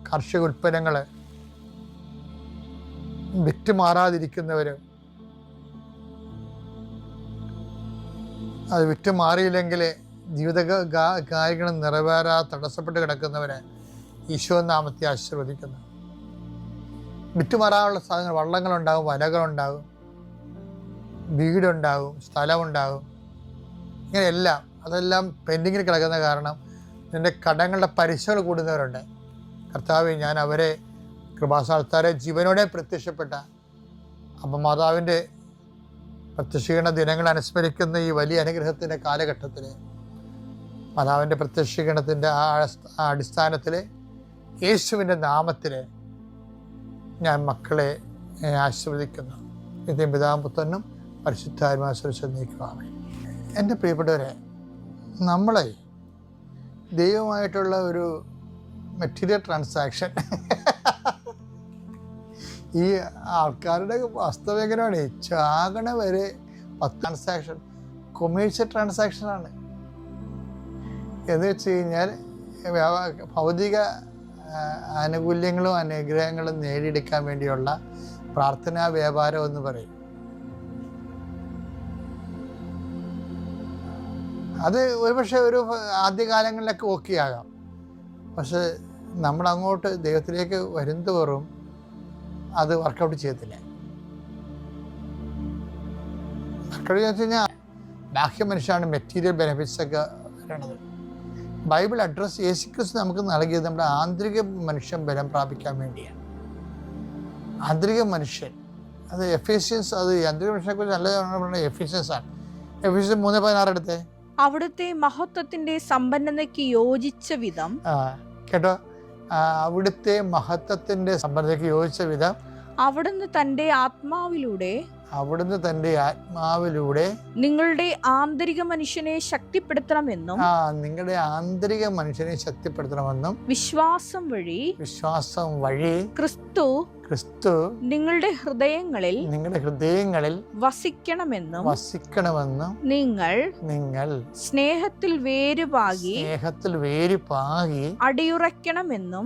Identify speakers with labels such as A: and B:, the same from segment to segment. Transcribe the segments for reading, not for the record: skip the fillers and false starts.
A: കാർഷിക ഉൽപ്പന്നങ്ങൾ വിറ്റുമാറാതിരിക്കുന്നവർ, അത് വിറ്റുമാറിയില്ലെങ്കിൽ ജീവിത കാര്യങ്ങൾ നിറവേറാതെ തടസ്സപ്പെട്ട് കിടക്കുന്നവരെ ഈശോ നാമത്തെ ആശീർവദിക്കുന്നു. വിറ്റുമാറാനുള്ള സാധനങ്ങൾ, വള്ളങ്ങളുണ്ടാകും, വലകളുണ്ടാകും, വീടുണ്ടാകും, സ്ഥലമുണ്ടാകും, ഇങ്ങനെയെല്ലാം അതെല്ലാം പെൻഡിങ്ങിൽ കിടക്കുന്ന കാരണം നിൻ്റെ കടങ്ങളുടെ പലിശകൾ കൂടുന്നവരുണ്ട്. കർത്താവേ, ഞാൻ അവരെ കൃപാസ്ഥാനത്താരെ ജീവനോടെ പ്രത്യക്ഷപ്പെട്ട അപ്പം മാതാവിൻ്റെ പ്രത്യക്ഷീകരണ ദിനങ്ങൾ അനുസ്മരിക്കുന്ന ഈ വലിയ അനുഗ്രഹത്തിൻ്റെ കാലഘട്ടത്തിൽ മാതാവിൻ്റെ പ്രത്യക്ഷീകരണത്തിൻ്റെ അടിസ്ഥാനത്തിൽ യേശുവിൻ്റെ നാമത്തിൽ ഞാൻ മക്കളെ ആശീർവദിക്കുന്നു. ഇതേ പിതാവും പുത്രനും പരിശുദ്ധാത്മാവിൽ നീക്കുവാമേ. എൻ്റെ പ്രിയപ്പെട്ടവരെ, നമ്മളെ ദൈവമായിട്ടുള്ള ഒരു മെറ്റീരിയൽ ട്രാൻസാക്ഷൻ, ഈ ആൾക്കാരുടെ വാസ്തവം എങ്ങനെയാണ്, ചാകണ വരെ ട്രാൻസാക്ഷൻ കൊമേഴ്ഷ്യൽ ട്രാൻസാക്ഷനാണ്. എന്ന് വെച്ച് കഴിഞ്ഞാൽ ഭൗതിക ആനുകൂല്യങ്ങളും അനുഗ്രഹങ്ങളും നേടിയെടുക്കാൻ വേണ്ടിയുള്ള പ്രാർത്ഥനാ വ്യാപാരം എന്ന് പറയും. അത് ഒരുപക്ഷെ ഒരു ആദ്യകാലങ്ങളിലൊക്കെ ഓക്കെ ആകാം. പക്ഷെ നമ്മളങ്ങോട്ട് ദൈവത്തിലേക്ക് വരുന്തോറും അത് വർക്കൗട്ട് ചെയ്യത്തില്ല. വർക്കൗട്ട് ചെയ്തെന്ന് വെച്ച് കഴിഞ്ഞാൽ ബാഹ്യ മനുഷ്യനാണ് മെറ്റീരിയൽ ബെനിഫിറ്റ്സ് ഒക്കെ വരണത്. ബൈബിൾ അഡ്രസ്സ് യേശുക്രിസ്തു നമുക്ക് നൽകിയത് നമ്മുടെ ആന്തരിക മനുഷ്യൻ ബലം പ്രാപിക്കാൻ വേണ്ടിയാണ്. ആന്തരിക മനുഷ്യൻ, അത് എഫീഷ്യൻസ്, അത് ആന്തരിക മനുഷ്യനെ കുറിച്ച് നല്ല എഫീഷ്യൻസ് ആണ്. എഫീഷ്യൻസ് 3:16 എടുത്തേ.
B: അവിടുത്തെ മഹത്വത്തിന്റെ സമ്പന്നതയ്ക്ക് യോജിച്ച വിധം,
A: കേട്ടോ, അവിടുത്തെ മഹത്വത്തിന്റെ സമ്പന്നതയ്ക്ക് യോജിച്ച വിധം
B: അവിടുന്ന് തന്റെ ആത്മാവിലൂടെ നിങ്ങളുടെ ആന്തരിക മനുഷ്യനെ ശക്തിപ്പെടുത്തണമെന്നും വിശ്വാസം വഴി ക്രിസ്തു നിങ്ങളുടെ ഹൃദയങ്ങളിൽ വസിക്കണമെന്നും നിങ്ങൾ സ്നേഹത്തിൽ വേരുപാകി അടിയുറയ്ക്കണമെന്നും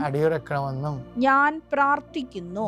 B: ഞാൻ പ്രാർത്ഥിക്കുന്നു.